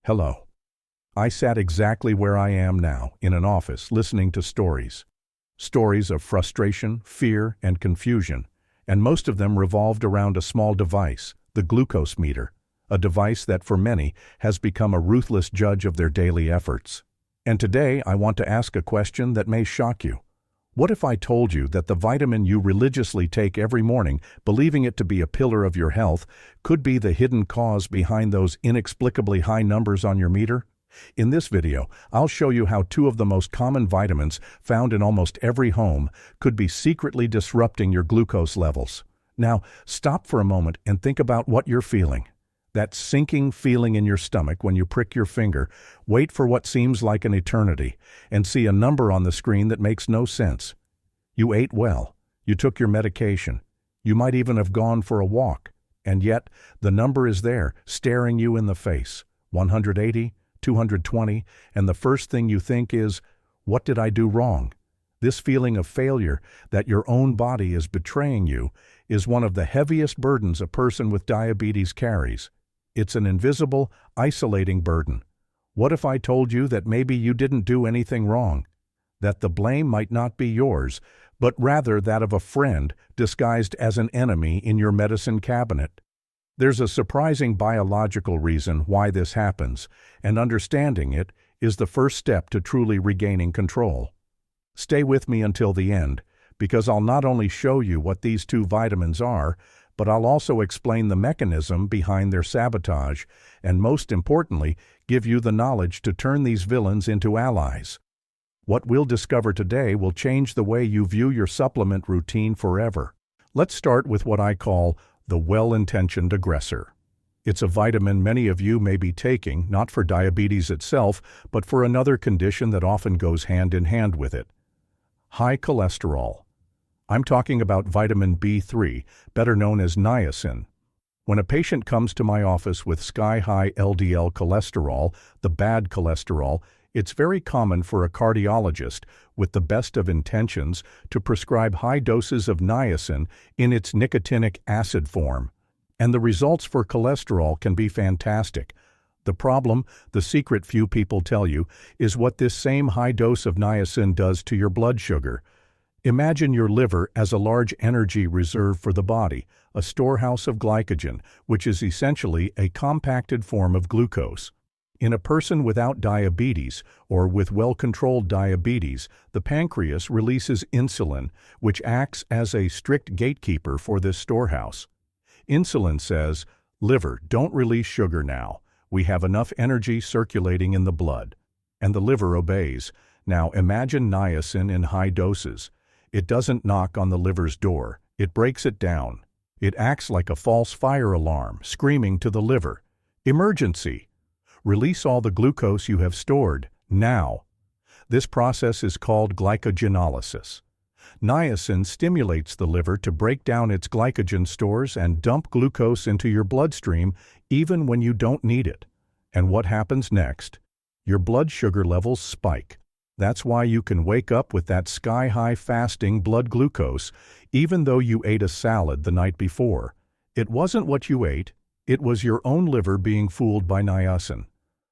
Hello. I sat exactly where I am now, in an office, listening to stories. Stories of frustration, fear, and confusion, and most of them revolved around a small device, the glucose meter, a device that for many has become a ruthless judge of their daily efforts. And today I want to ask a question that may shock you. What if I told you that the vitamin you religiously take every morning, believing it to be a pillar of your health, could be the hidden cause behind those inexplicably high numbers on your meter? In this video, I'll show you how two of the most common vitamins found in almost every home could be secretly disrupting your glucose levels. Now, stop for a moment and think about what you're feeling. That sinking feeling in your stomach when you prick your finger, wait for what seems like an eternity, and see a number on the screen that makes no sense. You ate well, you took your medication, you might even have gone for a walk, and yet the number is there, staring you in the face. 180, 220, and the first thing you think is, what did I do wrong? This feeling of failure, that your own body is betraying you, is one of the heaviest burdens a person with diabetes carries. It's an invisible, isolating burden. What if I told you that maybe you didn't do anything wrong? That the blame might not be yours, but rather that of a friend disguised as an enemy in your medicine cabinet? There's a surprising biological reason why this happens, and understanding it is the first step to truly regaining control. Stay with me until the end, because I'll not only show you what these two vitamins are, but I'll also explain the mechanism behind their sabotage, and most importantly, give you the knowledge to turn these villains into allies. What we'll discover today will change the way you view your supplement routine forever. Let's start with what I call the well-intentioned aggressor. It's a vitamin many of you may be taking, not for diabetes itself, but for another condition that often goes hand in hand with it: high cholesterol. I'm talking about vitamin B3, better known as niacin. When a patient comes to my office with sky-high LDL cholesterol, the bad cholesterol, it's very common for a cardiologist, with the best of intentions, to prescribe high doses of niacin in its nicotinic acid form. And the results for cholesterol can be fantastic. The problem, the secret few people tell you, is what this same high dose of niacin does to your blood sugar. Imagine your liver as a large energy reserve for the body, a storehouse of glycogen, which is essentially a compacted form of glucose. In a person without diabetes, or with well-controlled diabetes, the pancreas releases insulin, which acts as a strict gatekeeper for this storehouse. Insulin says, "Liver, don't release sugar now. We have enough energy circulating in the blood." And the liver obeys. Now imagine niacin in high doses. It doesn't knock on the liver's door, it breaks it down. It acts like a false fire alarm, screaming to the liver, "Emergency! Release all the glucose you have stored, now." This process is called glycogenolysis. Niacin stimulates the liver to break down its glycogen stores and dump glucose into your bloodstream even when you don't need it. And what happens next? Your blood sugar levels spike. That's why you can wake up with that sky-high fasting blood glucose, even though you ate a salad the night before. It wasn't what you ate, it was your own liver being fooled by niacin.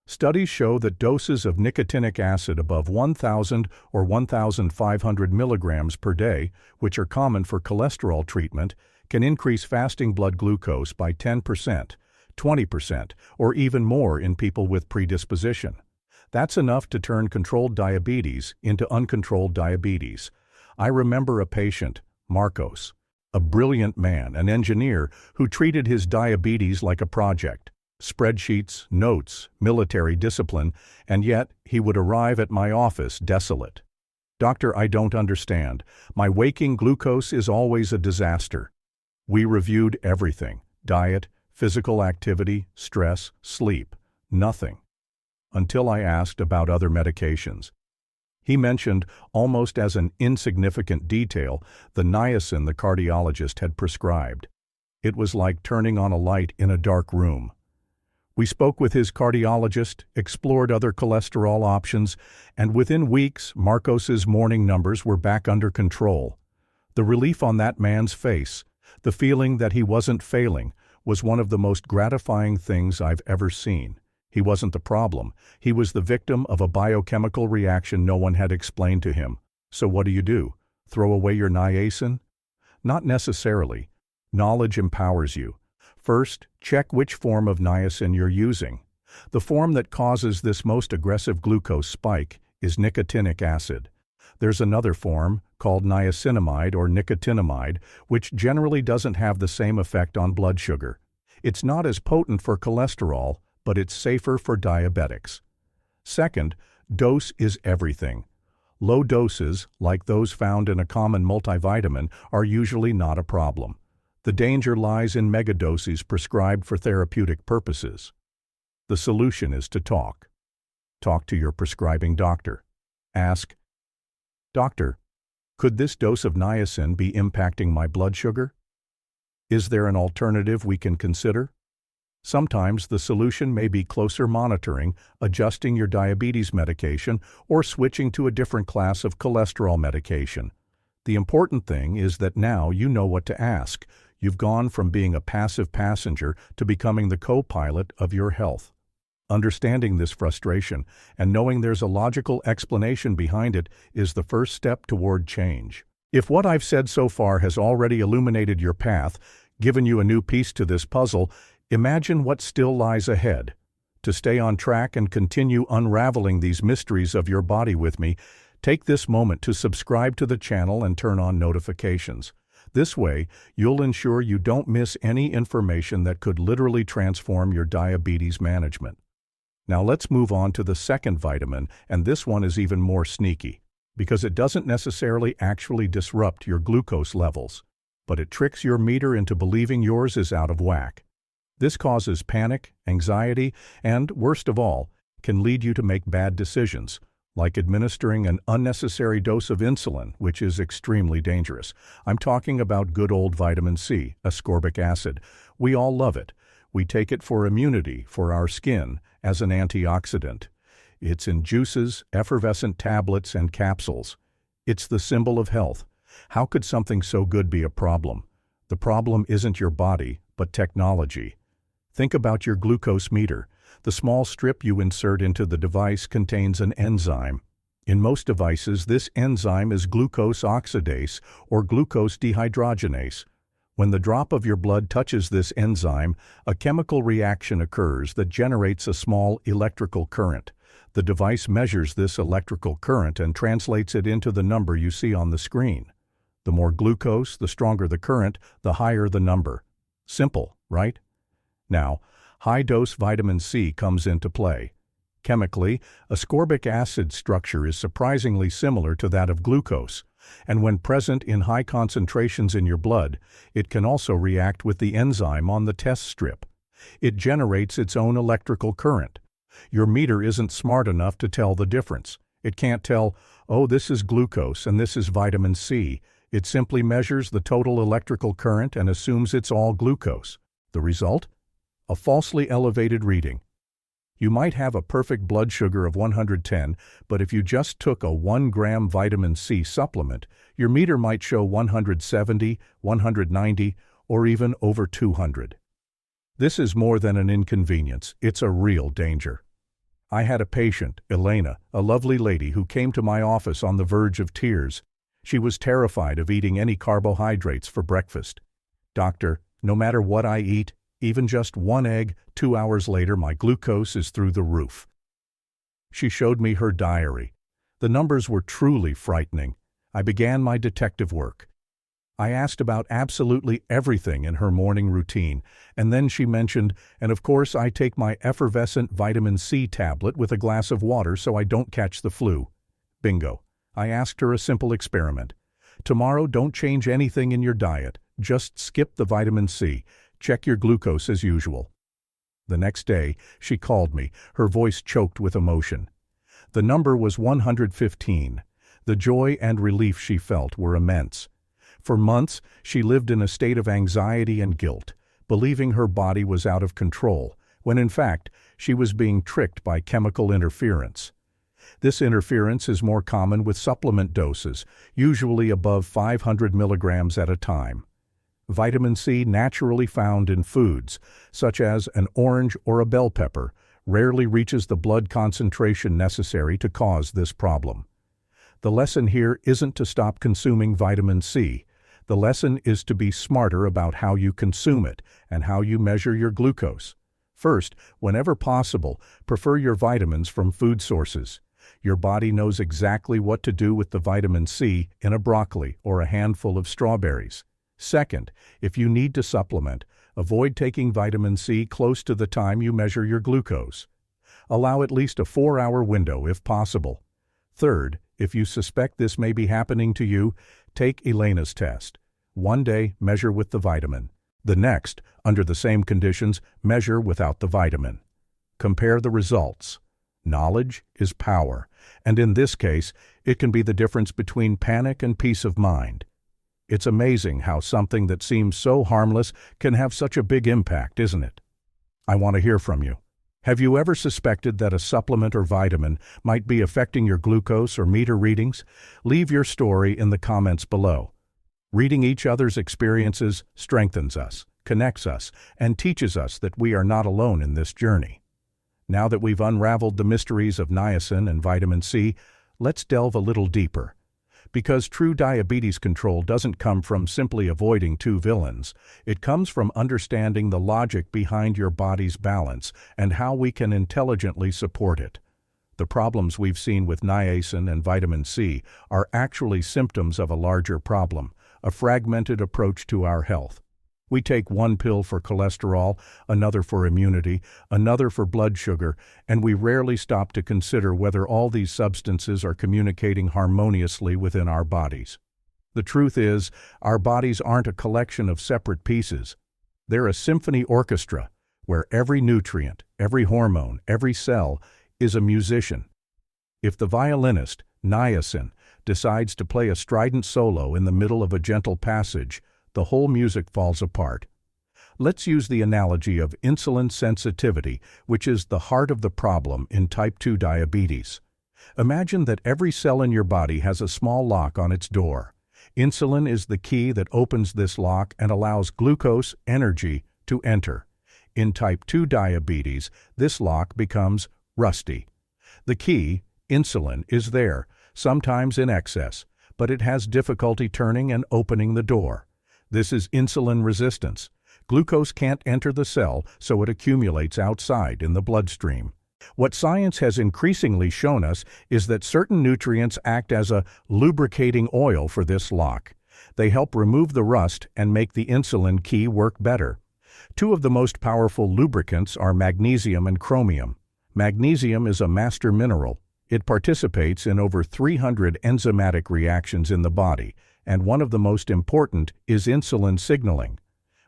Studies show that doses of nicotinic acid above 1,000 or 1,500 milligrams per day, which are common for cholesterol treatment, can increase fasting blood glucose by 10%, 20%, or even more in people with predisposition. That's enough to turn controlled diabetes into uncontrolled diabetes. I remember a patient, Marcos, a brilliant man, an engineer, who treated his diabetes like a project. Spreadsheets, notes, military discipline, and yet he would arrive at my office desolate. "Doctor, I don't understand. My waking glucose is always a disaster." We reviewed everything: diet, physical activity, stress, sleep. Nothing. Until I asked about other medications. He mentioned, almost as an insignificant detail, the niacin the cardiologist had prescribed. It was like turning on a light in a dark room. We spoke with his cardiologist, explored other cholesterol options, and within weeks, Marcos's morning numbers were back under control. The relief on that man's face, the feeling that he wasn't failing, was one of the most gratifying things I've ever seen. He wasn't the problem. He was the victim of a biochemical reaction no one had explained to him. So what do? Throw away your niacin? Not necessarily. Knowledge empowers you. First, check which form of niacin you're using. The form that causes this most aggressive glucose spike is nicotinic acid. There's another form, called niacinamide or nicotinamide, which generally doesn't have the same effect on blood sugar. It's not as potent for cholesterol, but it's safer for diabetics. Second, dose is everything. Low doses, like those found in a common multivitamin, are usually not a problem. The danger lies in megadoses prescribed for therapeutic purposes. The solution is to talk. Talk to your prescribing doctor. Ask, "Doctor, could this dose of niacin be impacting my blood sugar? Is there an alternative we can consider?" Sometimes the solution may be closer monitoring, adjusting your diabetes medication, or switching to a different class of cholesterol medication. The important thing is that now you know what to ask. You've gone from being a passive passenger to becoming the co-pilot of your health. Understanding this frustration and knowing there's a logical explanation behind it is the first step toward change. If what I've said so far has already illuminated your path, given you a new piece to this puzzle, imagine what still lies ahead. To stay on track and continue unraveling these mysteries of your body with me, take this moment to subscribe to the channel and turn on notifications. This way, you'll ensure you don't miss any information that could literally transform your diabetes management. Now let's move on to the second vitamin, and this one is even more sneaky, because it doesn't necessarily actually disrupt your glucose levels, but it tricks your meter into believing yours is out of whack. This causes panic, anxiety, and, worst of all, can lead you to make bad decisions, like administering an unnecessary dose of insulin, which is extremely dangerous. I'm talking about good old vitamin C, ascorbic acid. We all love it. We take it for immunity, for our skin, as an antioxidant. It's in juices, effervescent tablets, and capsules. It's the symbol of health. How could something so good be a problem? The problem isn't your body, but technology. Think about your glucose meter. The small strip you insert into the device contains an enzyme. In most devices, this enzyme is glucose oxidase or glucose dehydrogenase. When the drop of your blood touches this enzyme, a chemical reaction occurs that generates a small electrical current. The device measures this electrical current and translates it into the number you see on the screen. The more glucose, the stronger the current, the higher the number. Simple, right? Now, high-dose vitamin C comes into play. Chemically, ascorbic acid structure is surprisingly similar to that of glucose, and when present in high concentrations in your blood, it can also react with the enzyme on the test strip. It generates its own electrical current. Your meter isn't smart enough to tell the difference. It can't tell, oh, this is glucose and this is vitamin C. It simply measures the total electrical current and assumes it's all glucose. The result? A falsely elevated reading. You might have a perfect blood sugar of 110, but if you just took a 1-gram vitamin C supplement, your meter might show 170, 190, or even over 200. This is more than an inconvenience, it's a real danger. I had a patient, Elena, a lovely lady who came to my office on the verge of tears. She was terrified of eating any carbohydrates for breakfast. "Doctor, no matter what I eat, even just one egg, 2 hours later my glucose is through the roof." She showed me her diary. The numbers were truly frightening. I began my detective work. I asked about absolutely everything in her morning routine, and then she mentioned, "And of course I take my effervescent vitamin C tablet with a glass of water so I don't catch the flu." Bingo. I asked her a simple experiment. "Tomorrow don't change anything in your diet, just skip the vitamin C. Check your glucose as usual." The next day, she called me, her voice choked with emotion. The number was 115. The joy and relief she felt were immense. For months, she lived in a state of anxiety and guilt, believing her body was out of control, when in fact, she was being tricked by chemical interference. This interference is more common with supplement doses, usually above 500 milligrams at a time. Vitamin C naturally found in foods, such as an orange or a bell pepper, rarely reaches the blood concentration necessary to cause this problem. The lesson here isn't to stop consuming vitamin C. The lesson is to be smarter about how you consume it and how you measure your glucose. First, whenever possible, prefer your vitamins from food sources. Your body knows exactly what to do with the vitamin C in a broccoli or a handful of strawberries. Second, if you need to supplement, avoid taking vitamin C close to the time you measure your glucose. Allow at least a 4-hour window if possible. Third, if you suspect this may be happening to you, take Elena's test. One day, measure with the vitamin. The next, under the same conditions, measure without the vitamin. Compare the results. Knowledge is power, and in this case, it can be the difference between panic and peace of mind. It's amazing how something that seems so harmless can have such a big impact, isn't it? I want to hear from you. Have you ever suspected that a supplement or vitamin might be affecting your glucose or meter readings? Leave your story in the comments below. Reading each other's experiences strengthens us, connects us, and teaches us that we are not alone in this journey. Now that we've unraveled the mysteries of niacin and vitamin C, let's delve a little deeper. Because true diabetes control doesn't come from simply avoiding two villains. It comes from understanding the logic behind your body's balance and how we can intelligently support it. The problems we've seen with niacin and vitamin C are actually symptoms of a larger problem, a fragmented approach to our health. We take one pill for cholesterol, another for immunity, another for blood sugar, and we rarely stop to consider whether all these substances are communicating harmoniously within our bodies. The truth is, our bodies aren't a collection of separate pieces. They're a symphony orchestra, where every nutrient, every hormone, every cell is a musician. If the violinist, niacin, decides to play a strident solo in the middle of a gentle passage, the whole music falls apart. Let's use the analogy of insulin sensitivity, which is the heart of the problem in type 2 diabetes. Imagine that every cell in your body has a small lock on its door. Insulin is the key that opens this lock and allows glucose, energy, to enter. In type 2 diabetes, this lock becomes rusty. The key, insulin, is there, sometimes in excess, but it has difficulty turning and opening the door. This is insulin resistance. Glucose can't enter the cell, so it accumulates outside in the bloodstream. What science has increasingly shown us is that certain nutrients act as a lubricating oil for this lock. They help remove the rust and make the insulin key work better. Two of the most powerful lubricants are magnesium and chromium. Magnesium is a master mineral. It participates in over 300 enzymatic reactions in the body, and one of the most important is insulin signaling.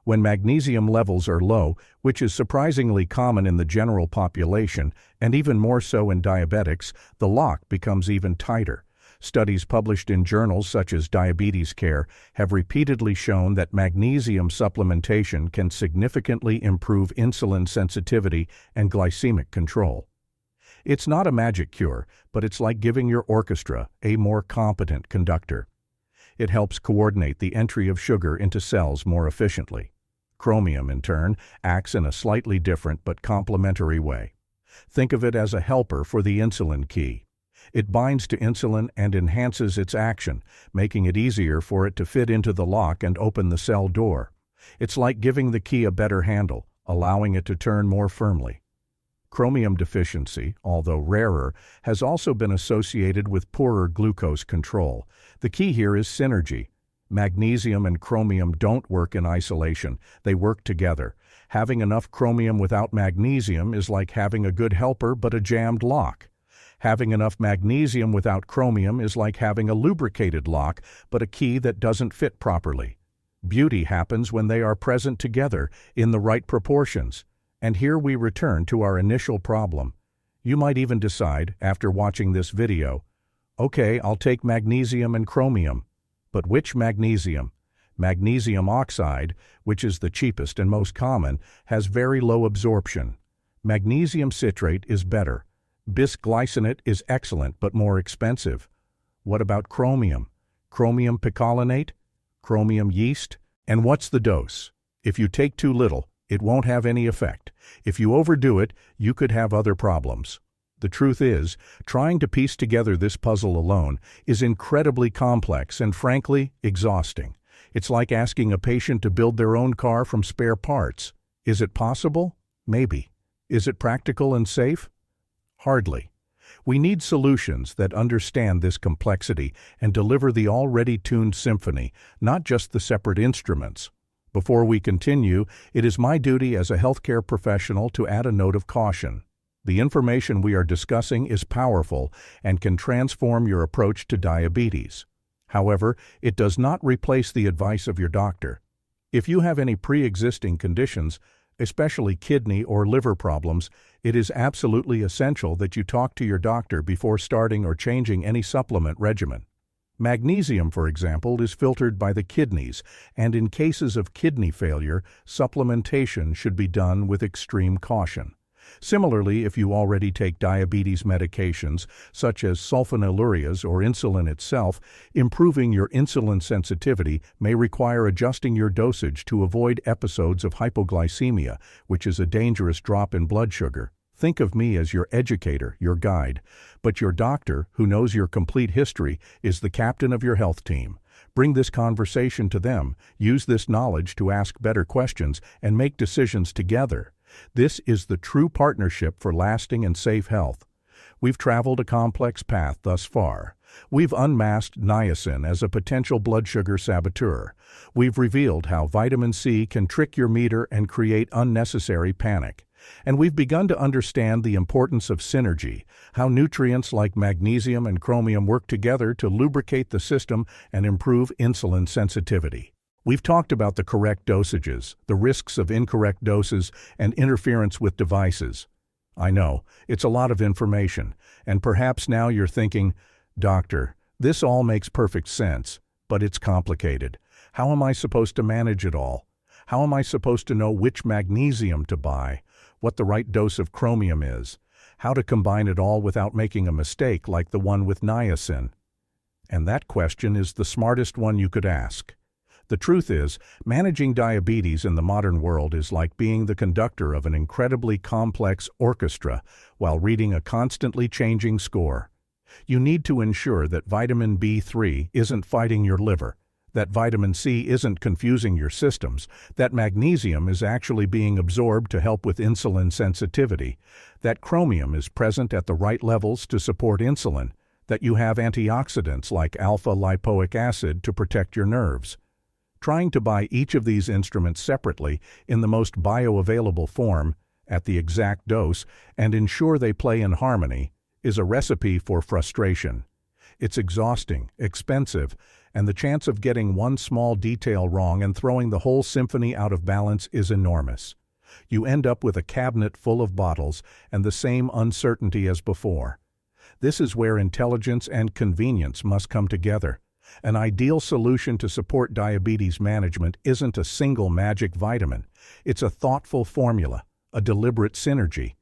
When magnesium levels are low, which is surprisingly common in the general population, and even more so in diabetics, the lock becomes even tighter. Studies published in journals such as Diabetes Care have repeatedly shown that magnesium supplementation can significantly improve insulin sensitivity and glycemic control. It's not a magic cure, but it's like giving your orchestra a more competent conductor. It helps coordinate the entry of sugar into cells more efficiently. Chromium, in turn, acts in a slightly different but complementary way. Think of it as a helper for the insulin key. It binds to insulin and enhances its action, making it easier for it to fit into the lock and open the cell door. It's like giving the key a better handle, allowing it to turn more firmly. Chromium deficiency, although rarer, has also been associated with poorer glucose control. The key here is synergy. Magnesium and chromium don't work in isolation, they work together. Having enough chromium without magnesium is like having a good helper but a jammed lock. Having enough magnesium without chromium is like having a lubricated lock but a key that doesn't fit properly. Beauty happens when they are present together in the right proportions. And here we return to our initial problem. You might even decide, after watching this video, okay, I'll take magnesium and chromium. But which magnesium? Magnesium oxide, which is the cheapest and most common, has very low absorption. Magnesium citrate is better. Bisglycinate is excellent but more expensive. What about chromium? Chromium picolinate? Chromium yeast? And what's the dose? If you take too little, It won't have any effect. If you overdo it, you could have other problems. The truth is, trying to piece together this puzzle alone is incredibly complex and, frankly, exhausting. It's like asking a patient to build their own car from spare parts. Is it possible? Maybe. Is it practical and safe? Hardly. We need solutions that understand this complexity and deliver the already tuned symphony, not just the separate instruments. Before we continue, it is my duty as a healthcare professional to add a note of caution. The information we are discussing is powerful and can transform your approach to diabetes. However, it does not replace the advice of your doctor. If you have any pre-existing conditions, especially kidney or liver problems, it is absolutely essential that you talk to your doctor before starting or changing any supplement regimen. Magnesium, for example, is filtered by the kidneys, and in cases of kidney failure, supplementation should be done with extreme caution. Similarly, if you already take diabetes medications, such as sulfonylureas or insulin itself, improving your insulin sensitivity may require adjusting your dosage to avoid episodes of hypoglycemia, which is a dangerous drop in blood sugar. Think of me as your educator, your guide, but your doctor, who knows your complete history, is the captain of your health team. Bring this conversation to them, use this knowledge to ask better questions, and make decisions together. This is the true partnership for lasting and safe health. We've traveled a complex path thus far. We've unmasked niacin as a potential blood sugar saboteur. We've revealed how vitamin C can trick your meter and create unnecessary panic. And we've begun to understand the importance of synergy, how nutrients like magnesium and chromium work together to lubricate the system and improve insulin sensitivity. We've talked about the correct dosages, the risks of incorrect doses, and interference with devices. I know, it's a lot of information, and perhaps now you're thinking, "Doctor, this all makes perfect sense, but it's complicated. How am I supposed to manage it all? How am I supposed to know which magnesium to buy, what the right dose of chromium is, how to combine it all without making a mistake like the one with niacin?" And that question is the smartest one you could ask. The truth is, managing diabetes in the modern world is like being the conductor of an incredibly complex orchestra while reading a constantly changing score. You need to ensure that vitamin B3 isn't fighting your liver, that vitamin C isn't confusing your systems, that magnesium is actually being absorbed to help with insulin sensitivity, that chromium is present at the right levels to support insulin, that you have antioxidants like alpha-lipoic acid to protect your nerves. Trying to buy each of these instruments separately in the most bioavailable form, at the exact dose, and ensure they play in harmony, is a recipe for frustration. It's exhausting, expensive, and the chance of getting one small detail wrong and throwing the whole symphony out of balance is enormous. You end up with a cabinet full of bottles and the same uncertainty as before. This is where intelligence and convenience must come together. An ideal solution to support diabetes management isn't a single magic vitamin. It's a thoughtful formula, a deliberate synergy.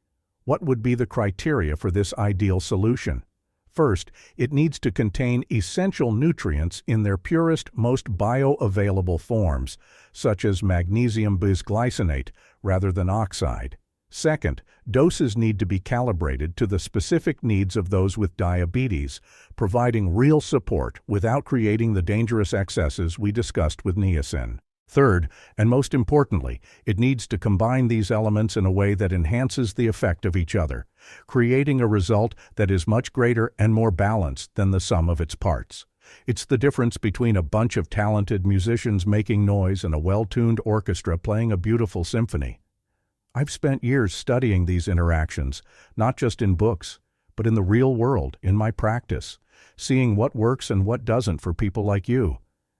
What would be the criteria for this ideal solution? First, it needs to contain essential nutrients in their purest, most bioavailable forms, such as magnesium bisglycinate rather than oxide. Second, doses need to be calibrated to the specific needs of those with diabetes, providing real support without creating the dangerous excesses we discussed with niacin. Third, and most importantly, it needs to combine these elements in a way that enhances the effect of each other, creating a result that is much greater and more balanced than the sum of its parts. It's the difference between a bunch of talented musicians making noise and a well-tuned orchestra playing a beautiful symphony. I've spent years studying these interactions, not just in books, but in the real world, in my practice, seeing what works and what doesn't for people like you.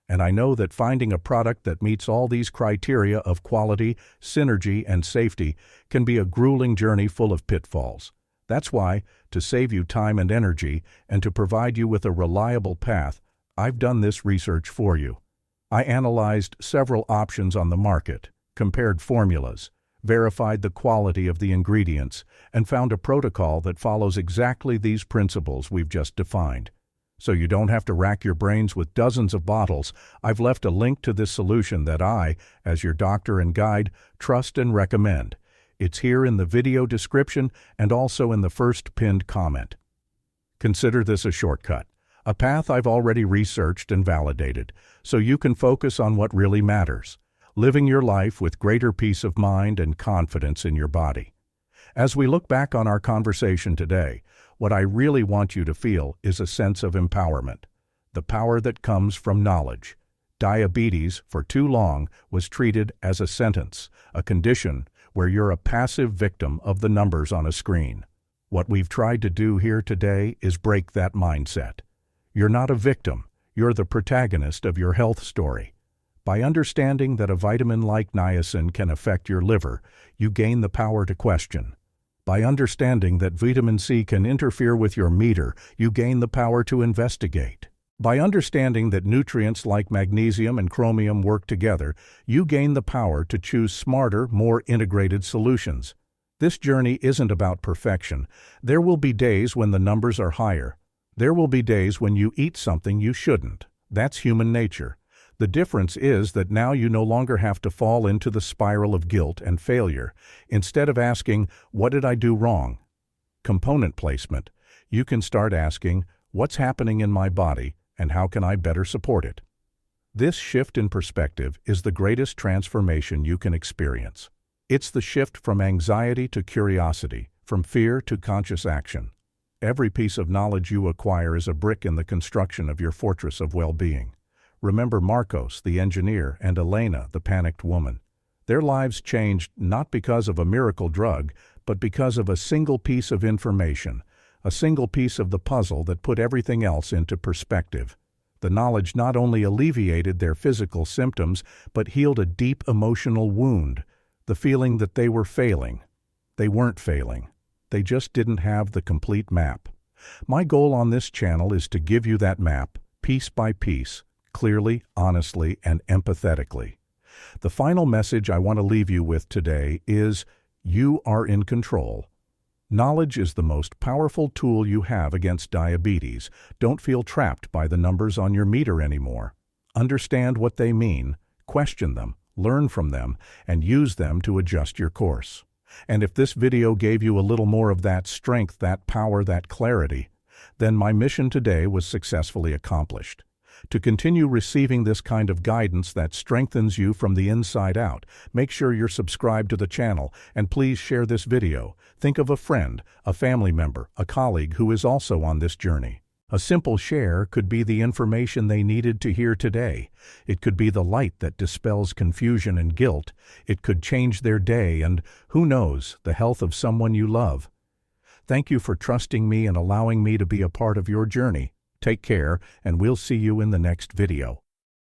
And I know that finding a product that meets all these criteria of quality, synergy, and safety can be a grueling journey full of pitfalls. That's why, to save you time and energy, and to provide you with a reliable path, I've done this research for you. I analyzed several options on the market, compared formulas, verified the quality of the ingredients, and found a protocol that follows exactly these principles we've just defined. So you don't have to rack your brains with dozens of bottles, I've left a link to this solution that I, as your doctor and guide, trust and recommend. It's here in the video description and also in the first pinned comment. Consider this a shortcut, a path I've already researched and validated, so you can focus on what really matters, living your life with greater peace of mind and confidence in your body. As we look back on our conversation today, what I really want you to feel is a sense of empowerment, the power that comes from knowledge. Diabetes, for too long, was treated as a sentence, a condition where you're a passive victim of the numbers on a screen. What we've tried to do here today is break that mindset. You're not a victim, you're the protagonist of your health story. By understanding that a vitamin like niacin can affect your liver, you gain the power to question. By understanding that vitamin C can interfere with your meter, you gain the power to investigate. By understanding that nutrients like magnesium and chromium work together, you gain the power to choose smarter, more integrated solutions. This journey isn't about perfection. There will be days when the numbers are higher. There will be days when you eat something you shouldn't. That's human nature. The difference is that now you no longer have to fall into the spiral of guilt and failure. Instead of asking, "What did I do wrong?" Component placement. You can start asking, "What's happening in my body and how can I better support it?" This shift in perspective is the greatest transformation you can experience. It's the shift from anxiety to curiosity, from fear to conscious action. Every piece of knowledge you acquire is a brick in the construction of your fortress of well-being. Remember Marcos, the engineer, and Elena, the panicked woman. Their lives changed not because of a miracle drug, but because of a single piece of information, a single piece of the puzzle that put everything else into perspective. The knowledge not only alleviated their physical symptoms, but healed a deep emotional wound, the feeling that they were failing. They weren't failing. They just didn't have the complete map. My goal on this channel is to give you that map, piece by piece, clearly, honestly, and empathetically. The final message I want to leave you with today is, you are in control. Knowledge is the most powerful tool you have against diabetes. Don't feel trapped by the numbers on your meter anymore. Understand what they mean, question them, learn from them, and use them to adjust your course. And if this video gave you a little more of that strength, that power, that clarity, then my mission today was successfully accomplished. To continue receiving this kind of guidance that strengthens you from the inside out, make sure you're subscribed to the channel and please share this video. Think of a friend, a family member, a colleague who is also on this journey. A simple share could be the information they needed to hear today. It could be the light that dispels confusion and guilt. It could change their day and, who knows, the health of someone you love. Thank you for trusting me and allowing me to be a part of your journey. Take care, and we'll see you in the next video.